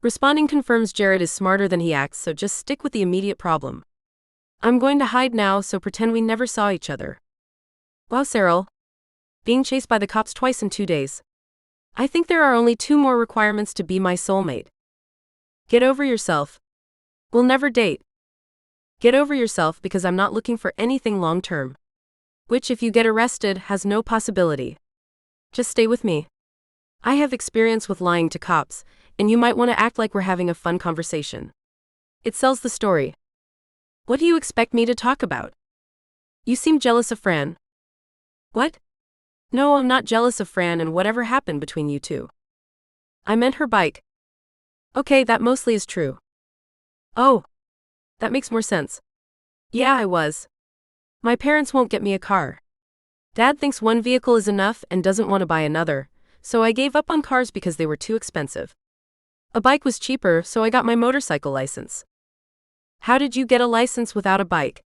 Responding confirms Jared is smarter than he acts, so just stick with the immediate problem. I'm going to hide now, so pretend we never saw each other. Wow, Cyril. Being chased by the cops twice in 2 days. I think there are only 2 more requirements to be my soulmate. Get over yourself. We'll never date. Get over yourself because I'm not looking for anything long-term. Which, if you get arrested, has no possibility. Just stay with me. I have experience with lying to cops, and you might want to act like we're having a fun conversation. It sells the story. What do you expect me to talk about? You seem jealous of Fran. What? No, I'm not jealous of Fran and whatever happened between you two. I meant her bike. Okay, that mostly is true. Oh. That makes more sense. Yeah, I was. My parents won't get me a car. Dad thinks one vehicle is enough and doesn't want to buy another, so I gave up on cars because they were too expensive. A bike was cheaper, so I got my motorcycle license. How did you get a license without a bike?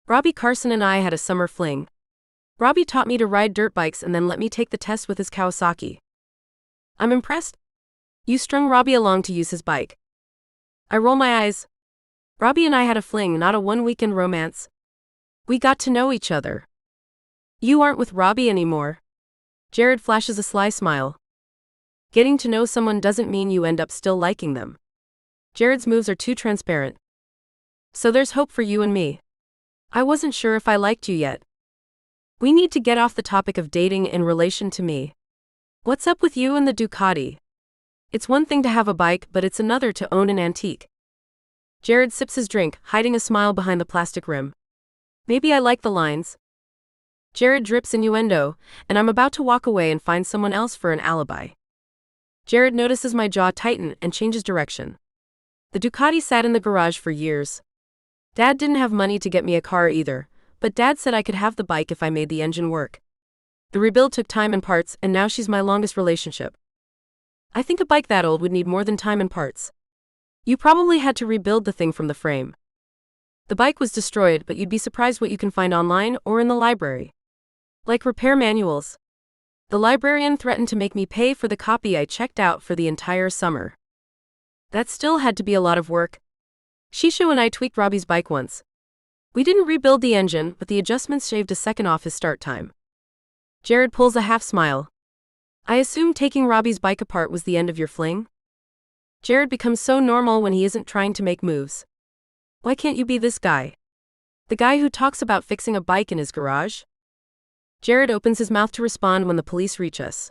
Robbie Carson and I had a summer fling. Robbie taught me to ride dirt bikes and then let me take the test with his Kawasaki. I'm impressed. You strung Robbie along to use his bike. I roll my eyes. Robbie and I had a fling, not a one-weekend romance. We got to know each other. You aren't with Robbie anymore. Jared flashes a sly smile. Getting to know someone doesn't mean you end up still liking them. Jared's moves are too transparent. So there's hope for you and me. I wasn't sure if I liked you yet. We need to get off the topic of dating in relation to me. What's up with you and the Ducati? It's one thing to have a bike, but it's another to own an antique. Jared sips his drink, hiding a smile behind the plastic rim. Maybe I like the lines. Jared drips innuendo, and I'm about to walk away and find someone else for an alibi. Jared notices my jaw tighten and changes direction. The Ducati sat in the garage for years. Dad didn't have money to get me a car either, but Dad said I could have the bike if I made the engine work. The rebuild took time and parts, and now she's my longest relationship. I think a bike that old would need more than time and parts. You probably had to rebuild the thing from the frame. The bike was destroyed, but you'd be surprised what you can find online or in the library. Like repair manuals. The librarian threatened to make me pay for the copy I checked out for the entire summer. That still had to be a lot of work. Shisho and I tweaked Robbie's bike once. We didn't rebuild the engine, but the adjustments shaved a second off his start time. Jared pulls a half smile. I assume taking Robbie's bike apart was the end of your fling? Jared becomes so normal when he isn't trying to make moves. Why can't you be this guy? The guy who talks about fixing a bike in his garage? Jared opens his mouth to respond when the police reach us.